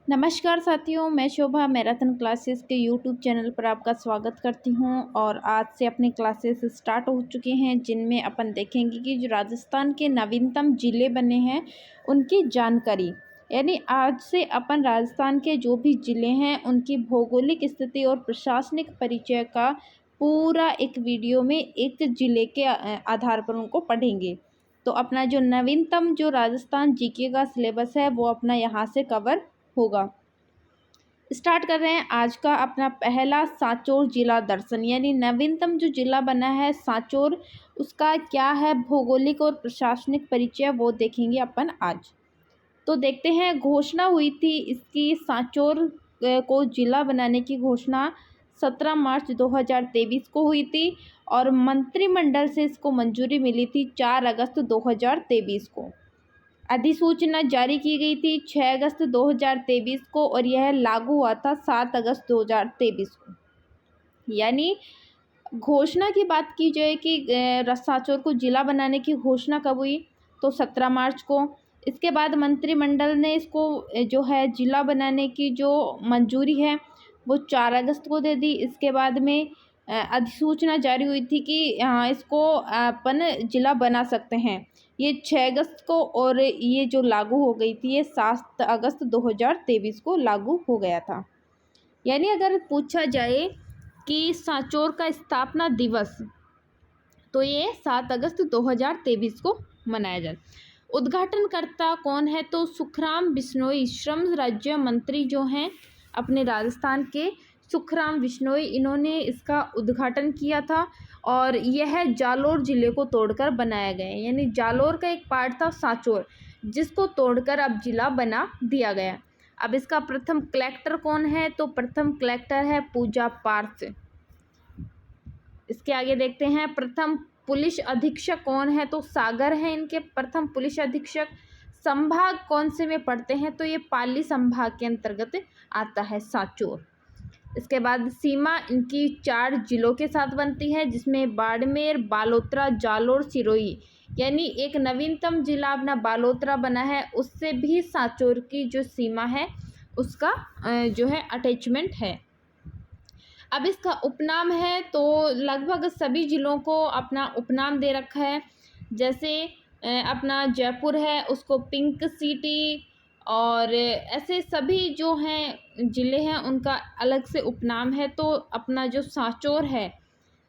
नमस्कार साथियों, मैं शोभा मैराथन क्लासेस के यूट्यूब चैनल पर आपका स्वागत करती हूं। और आज से अपनी क्लासेस स्टार्ट हो चुके हैं, जिनमें अपन देखेंगे कि जो राजस्थान के नवीनतम ज़िले बने हैं उनकी जानकारी। यानी आज से अपन राजस्थान के जो भी ज़िले हैं उनकी भौगोलिक स्थिति और प्रशासनिक परिचय का पूरा एक वीडियो में एक ज़िले के आधार पर उनको पढ़ेंगे। तो अपना जो नवीनतम जो राजस्थान जीके का सिलेबस है वो अपना यहाँ से कवर होगा। स्टार्ट कर रहे हैं आज का अपना पहला सांचौर जिला दर्शन। यानी नवीनतम जो जिला बना है सांचौर, उसका क्या है भौगोलिक और प्रशासनिक परिचय वो देखेंगे अपन आज। तो देखते हैं, घोषणा हुई थी इसकी सांचौर को जिला बनाने की घोषणा 17 मार्च 2023 को हुई थी और मंत्रिमंडल से इसको मंजूरी मिली थी 4 अगस्त 2023 को। अधिसूचना जारी की गई थी 6 अगस्त 2023 को और यह लागू हुआ था 7 अगस्त 2023 को। यानी घोषणा की बात की जाए कि सांचौर को जिला बनाने की घोषणा कब हुई, तो 17 मार्च को। इसके बाद मंत्रिमंडल ने इसको जो है जिला बनाने की जो मंजूरी है वो 4 अगस्त को दे दी। इसके बाद में अधिसूचना जारी हुई थी कि इसको अपन जिला बना सकते हैं, ये 6 अगस्त को। और ये जो लागू हो गई थी ये 7 अगस्त 2023 को लागू हो गया था। यानी अगर पूछा जाए कि सांचौर का स्थापना दिवस, तो ये 7 अगस्त 2023 को मनाया जाए। उद्घाटनकर्ता कौन है, तो सुखराम बिश्नोई, श्रम राज्य मंत्री जो हैं अपने राजस्थान के, सुखराम बिश्नोई, इन्होंने इसका उद्घाटन किया था। और यह जालोर ज़िले को तोड़कर बनाया गया है। यानी जालोर का एक पार्ट था सांचौर, जिसको तोड़कर अब जिला बना दिया गया। अब इसका प्रथम कलेक्टर कौन है, तो प्रथम कलेक्टर है पूजा पार्थ। इसके आगे देखते हैं, प्रथम पुलिस अधीक्षक कौन है, तो सागर है इनके प्रथम पुलिस अधीक्षक। संभाग कौन से में पढ़ते हैं, तो ये पाली संभाग के अंतर्गत आता है सांचौर। इसके बाद सीमा इनकी 4 जिलों के साथ बनती है, जिसमें बाड़मेर, बालोतरा, जालोर, सिरोही। यानी एक नवीनतम जिला अपना बालोतरा बना है, उससे भी सांचौर की जो सीमा है उसका जो है अटैचमेंट है। अब इसका उपनाम है, तो लगभग सभी ज़िलों को अपना उपनाम दे रखा है। जैसे अपना जयपुर है उसको पिंक सिटी, और ऐसे सभी जो हैं ज़िले हैं उनका अलग से उपनाम है। तो अपना जो सांचौर है,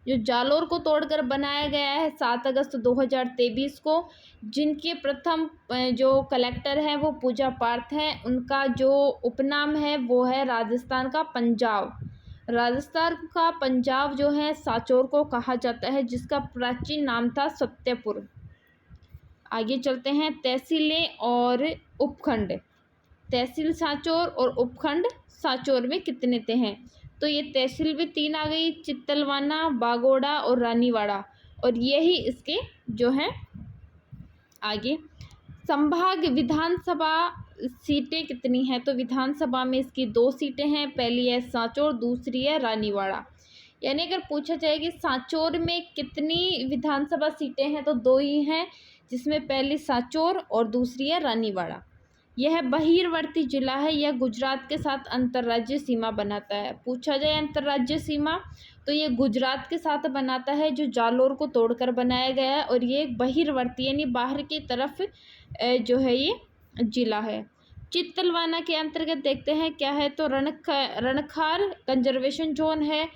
जो जालोर को तोड़कर बनाया गया है 7 अगस्त 2023 को, जिनके प्रथम जो कलेक्टर हैं वो पूजा पार्थ हैं, उनका जो उपनाम है वो है राजस्थान का पंजाब। राजस्थान का पंजाब जो है सांचौर को कहा जाता है, जिसका प्राचीन नाम था सत्यपुर। आगे चलते हैं, तहसीलें और उपखंड। तहसील सांचौर और उपखंड सांचौर में कितने थे हैं, तो ये तहसील भी 3 आ गई, चित्तलवाना, बागोड़ा और रानीवाड़ा। और यही इसके जो हैं आगे। संभाग विधानसभा सीटें कितनी हैं, तो विधानसभा में इसकी 2 सीटें हैं, पहली है सांचौर, दूसरी है रानीवाड़ा। यानी अगर पूछा जाए कि सांचौर में कितनी विधानसभा सीटें हैं, तो 2 ही हैं, जिसमें पहली सांचौर और दूसरी है रानीवाड़ा। यह बहिर्वर्ती जिला है, यह गुजरात के साथ अंतर्राज्यीय सीमा बनाता है। पूछा जाए अंतर्राज्यीय सीमा, तो ये गुजरात के साथ बनाता है, जो जालोर को तोड़कर बनाया गया है। और ये एक बहिर्वर्ती यानी बाहर की तरफ जो है ये जिला है। चित्तलवाना के अंतर्गत देखते हैं क्या है, तो रणखार कंजर्वेशन जोन है,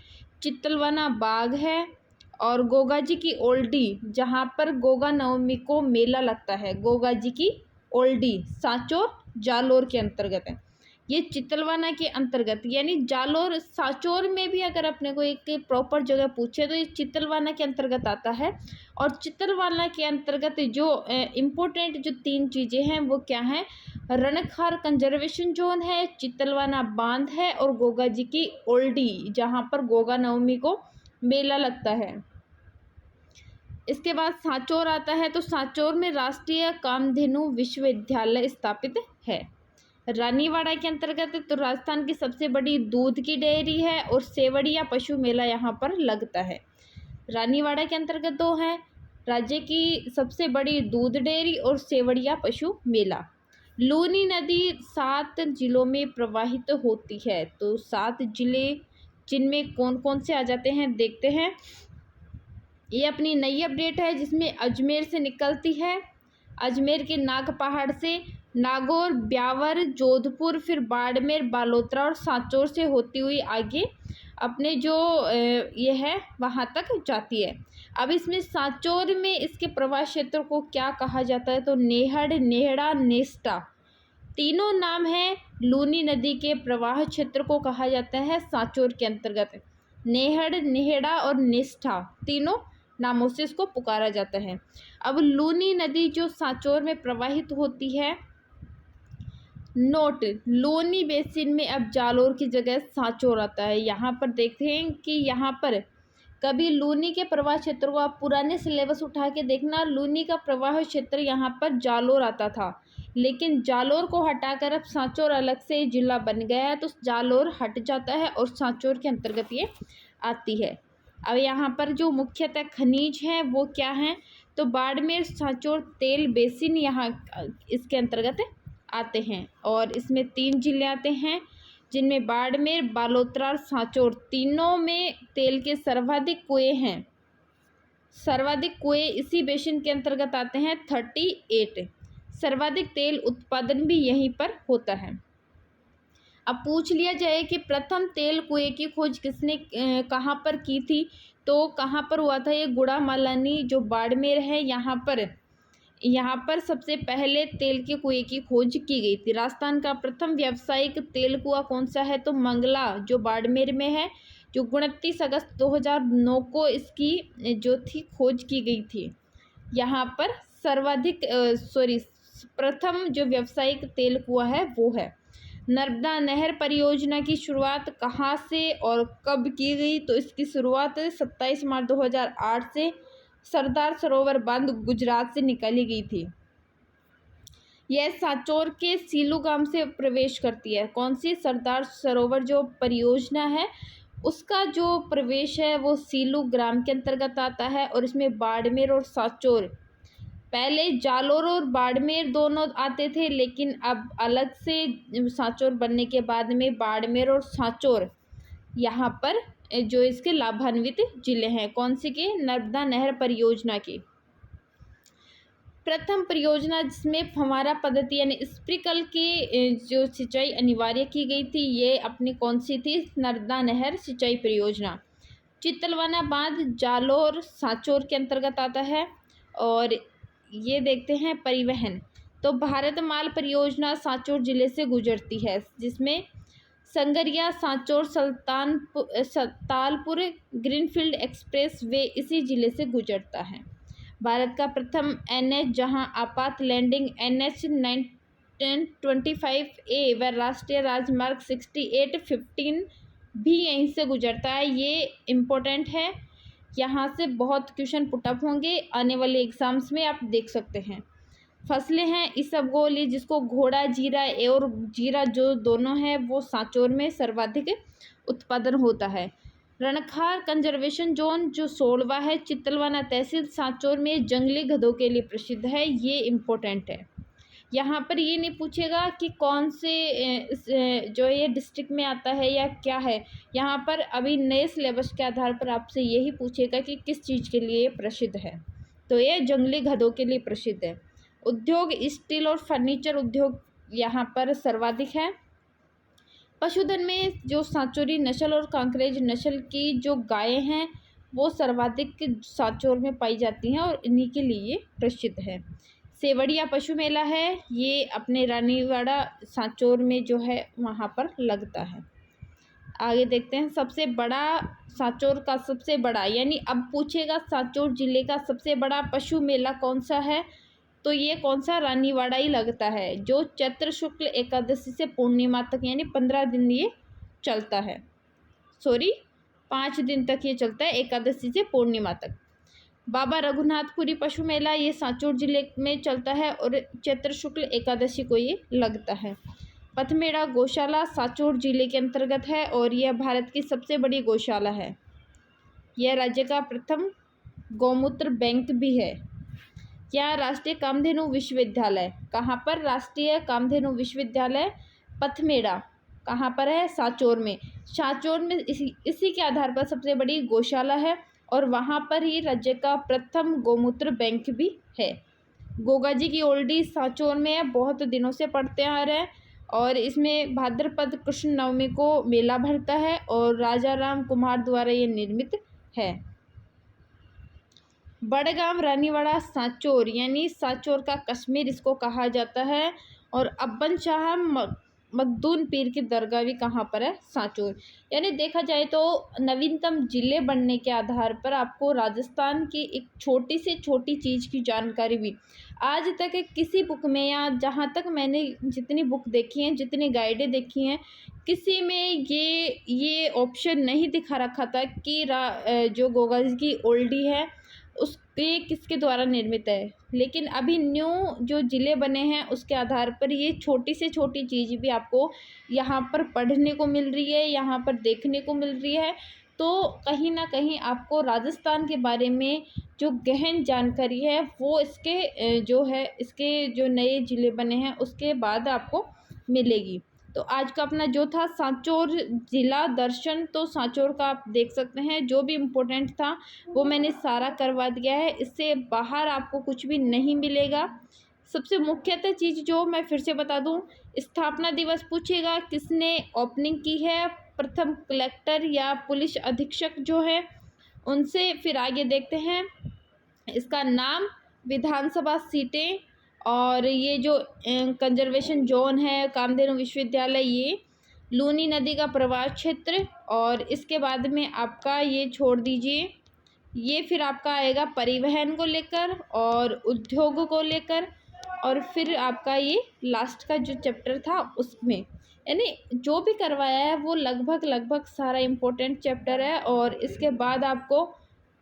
चित्तलवाना बाग है, और गोगा जी की ओल्डी, जहाँ पर गोगा नवमी को मेला लगता है, गोगा जी की ओल्डी सांचौर जालोर के अंतर्गत है। ये चित्तलवाना के अंतर्गत, यानी जालोर सांचौर में भी अगर अपने को एक प्रॉपर जगह पूछे तो ये चित्तलवाना के अंतर्गत आता है। और चित्तलवाना के अंतर्गत जो इम्पोर्टेंट जो 3 चीज़ें हैं वो क्या हैं, रणखार कंजर्वेशन जोन है, चित्तलवाना बांध है, और गोगा जी की ओल्डी, जहाँ पर गोगा नवमी को मेला लगता है। इसके बाद सांचौर आता है, तो सांचौर में राष्ट्रीय कामधेनु विश्वविद्यालय स्थापित है। रानीवाड़ा के अंतर्गत तो राजस्थान की सबसे बड़ी दूध की डेयरी है, और सेवड़िया पशु मेला यहाँ पर लगता है। रानीवाड़ा के अंतर्गत 2 हैं, राज्य की सबसे बड़ी दूध डेयरी और सेवड़िया पशु मेला। लूनी नदी 7 जिलों में प्रवाहित होती है। तो 7 जिले जिनमें कौन कौन से आ जाते हैं देखते हैं। ये अपनी नई अपडेट है जिसमें अजमेर से निकलती है, अजमेर के नाग पहाड़ से, नागौर, ब्यावर, जोधपुर, फिर बाड़मेर, बालोतरा और सांचौर से होती हुई आगे अपने जो ये है वहाँ तक जाती है। अब इसमें सांचौर में इसके प्रवाह क्षेत्र को क्या कहा जाता है, तो नेहड़, नेहड़ा, नेस्टा, तीनों नाम हैं लूनी नदी के प्रवाह क्षेत्र को कहा जाता है सांचौर के अंतर्गत। नेहड़, नेहड़ा और नेस्टा तीनों नामों से इसको पुकारा जाता है। अब लूनी नदी जो सांचौर में प्रवाहित होती है, नोट, लूनी बेसिन में अब जालोर की जगह सांचौर आता है। यहाँ पर देखते हैं कि यहाँ पर कभी लूनी के प्रवाह क्षेत्र को आप पुराने सिलेबस उठा के देखना, लूनी का प्रवाह क्षेत्र यहाँ पर जालोर आता था, लेकिन जालोर को हटाकर अब सांचौर अलग से जिला बन गया है, तो जालोर हट जाता है और सांचौर के अंतर्गत ये आती है। अब यहाँ पर जो मुख्यतः खनिज हैं वो क्या हैं, तो बाड़मेर, सांचौर, तेल बेसिन यहाँ इसके अंतर्गत आते हैं और इसमें 3 जिले आते हैं जिनमें बाड़मेर, बालोतरा और सांचौर तीनों में तेल के सर्वाधिक कुएं हैं। सर्वाधिक कुएं इसी बेसिन के अंतर्गत आते हैं 38। सर्वाधिक तेल उत्पादन भी यहीं पर होता है। अब पूछ लिया जाए कि प्रथम तेल कुएं की खोज किसने कहाँ पर की थी, तो कहाँ पर हुआ था, ये गुड़ामालानी जो बाड़मेर है यहाँ पर सबसे पहले तेल के कुएं की खोज की गई थी। राजस्थान का प्रथम व्यावसायिक तेल कुआं कौन सा है, तो मंगला जो बाड़मेर में है, जो 29 अगस्त 2009 को इसकी जो थी खोज की गई थी। यहाँ पर प्रथम जो व्यावसायिक तेल कुआं है वो है। नर्मदा नहर परियोजना की शुरुआत कहाँ से और कब की गई, तो इसकी शुरुआत 27 मार्च 2008 से सरदार सरोवर बांध गुजरात से निकाली गई थी। यह सांचौर के सीलू गांव से प्रवेश करती है। कौन सी, सरदार सरोवर जो परियोजना है उसका जो प्रवेश है वो सीलू ग्राम के अंतर्गत आता है और इसमें बाड़मेर और सांचौर, पहले जालोर और बाड़मेर दोनों आते थे, लेकिन अब अलग से सांचौर बनने के बाद में बाड़मेर और सांचौर यहाँ पर जो इसके लाभान्वित जिले हैं। कौन से के, नर्मदा नहर परियोजना की प्रथम परियोजना जिसमें फव्वारा पद्धति यानी स्प्रिंकल की जो सिंचाई अनिवार्य की गई थी, ये अपनी कौन सी थी, नर्मदा नहर सिंचाई परियोजना। चितलवाना बांध जालोर सांचौर के अंतर्गत आता है। और ये देखते हैं परिवहन, तो भारत माल परियोजना सांचौर जिले से गुजरती है, जिसमें Sangaria, Sanchore, Santalpur greenfield expressway इसी जिले से गुजरता है। भारत का प्रथम NH जहां आपात लैंडिंग NH 925A व राष्ट्रीय राजमार्ग 6815 भी यहीं से गुजरता है। ये इम्पोर्टेंट है, यहाँ से बहुत क्वेश्चन पुटअप होंगे आने वाले एग्जाम्स में, आप देख सकते हैं। फसलें हैं इसबगोल, जिसको घोड़ा जीरा और जीरा जो दोनों हैं वो सांचौर में सर्वाधिक उत्पादन होता है। रणखार कंजर्वेशन जोन जो 16वां है, चितलवाना तहसील सांचौर में जंगली गधों के लिए प्रसिद्ध है, ये इम्पोर्टेंट है। यहाँ पर ये नहीं पूछेगा कि कौन से जो ये डिस्ट्रिक्ट में आता है या क्या है, यहाँ पर अभी नए सिलेबस के आधार पर आपसे यही पूछेगा कि किस चीज़ के लिए प्रसिद्ध है, तो ये जंगली गधों के लिए प्रसिद्ध है। उद्योग, स्टील और फर्नीचर उद्योग यहाँ पर सर्वाधिक है। पशुधन में जो सांचौरी नस्ल और कांकरेज नस्ल की जो गायें हैं वो सर्वाधिक सांचौर में पाई जाती हैं और इन्हीं के लिए प्रसिद्ध है। सेवड़िया पशु मेला है, ये अपने रानीवाड़ा सांचौर में जो है वहाँ पर लगता है। आगे देखते हैं, सबसे बड़ा सांचौर का सबसे बड़ा, यानी अब पूछेगा सांचौर जिले का सबसे बड़ा पशु मेला कौन सा है, तो ये कौन सा, रानीवाड़ा ही लगता है, जो चैत्र शुक्ल एकादशी से पूर्णिमा तक यानी 15 दिन ये चलता है, 5 दिन तक ये चलता है, एकादशी से पूर्णिमा तक। बाबा रघुनाथपुरी पशु मेला ये सांचौर जिले में चलता है और चैत्र शुक्ल एकादशी को ये लगता है। पथमेड़ा गौशाला सांचौर जिले के अंतर्गत है और यह भारत की सबसे बड़ी गौशाला है। यह राज्य का प्रथम गौमूत्र बैंक भी है। क्या राष्ट्रीय कामधेनु विश्वविद्यालय कहाँ पर? राष्ट्रीय कामधेनु विश्वविद्यालय पथमेड़ा कहाँ पर है? सांचौर में। सांचौर में इसी के आधार पर सबसे बड़ी गौशाला है और वहाँ पर ही राज्य का प्रथम गोमूत्र बैंक भी है। गोगा जी की ओल्डी सांचौर में है, बहुत दिनों से पढ़ते आ रहे हैं और इसमें भाद्रपद कृष्ण नवमी को मेला भरता है और राजा राम कुमार द्वारा ये निर्मित है। बड़गाम रानीवाड़ा सांचौर यानी सांचौर का कश्मीर इसको कहा जाता है। और अब्बन शाह मखदूम पीर की दरगाह भी कहाँ पर है? सांचौर। यानी देखा जाए तो नवीनतम जिले बनने के आधार पर आपको राजस्थान की एक छोटी से छोटी चीज़ की जानकारी भी आज तक किसी बुक में, या जहाँ तक मैंने जितनी बुक देखी हैं, जितनी गाइडें देखी हैं, किसी में ये ऑप्शन नहीं दिखा रखा था कि जो गोगा जी की ओल्डी है उसके किसके द्वारा निर्मित है। लेकिन अभी न्यू जो ज़िले बने हैं उसके आधार पर ये छोटी से छोटी चीज़ भी आपको यहाँ पर पढ़ने को मिल रही है, यहाँ पर देखने को मिल रही है। तो कहीं ना कहीं आपको राजस्थान के बारे में जो गहन जानकारी है वो इसके जो नए ज़िले बने हैं उसके बाद आपको मिलेगी। तो आज का अपना जो था सांचौर ज़िला दर्शन, तो सांचौर का आप देख सकते हैं जो भी इम्पोर्टेंट था वो मैंने सारा करवा दिया है। इससे बाहर आपको कुछ भी नहीं मिलेगा। सबसे मुख्यतः चीज़ जो मैं फिर से बता दूं, स्थापना दिवस पूछेगा किसने ओपनिंग की है, प्रथम कलेक्टर या पुलिस अधीक्षक जो है उनसे। फिर आगे देखते हैं इसका नाम, विधानसभा सीटें, और ये जो कंजर्वेशन जोन है कामधेनु विश्वविद्यालय, ये लूनी नदी का प्रवाह क्षेत्र। और इसके बाद में आपका ये छोड़ दीजिए, ये फिर आपका आएगा परिवहन को लेकर और उद्योग को लेकर, और फिर आपका ये लास्ट का जो चैप्टर था उसमें, यानी जो भी करवाया है वो लगभग सारा इम्पोर्टेंट चैप्टर है और इसके बाद आपको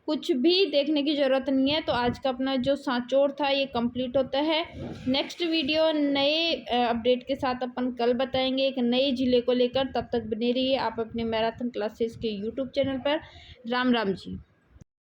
कुछ भी देखने की ज़रूरत नहीं है। तो आज का अपना जो सांचौर था ये कंप्लीट होता है। नेक्स्ट वीडियो नए अपडेट के साथ अपन कल बताएंगे एक नए ज़िले को लेकर। तब तक बने रहिए आप अपने मैराथन क्लासेस के यूट्यूब चैनल पर। राम राम जी।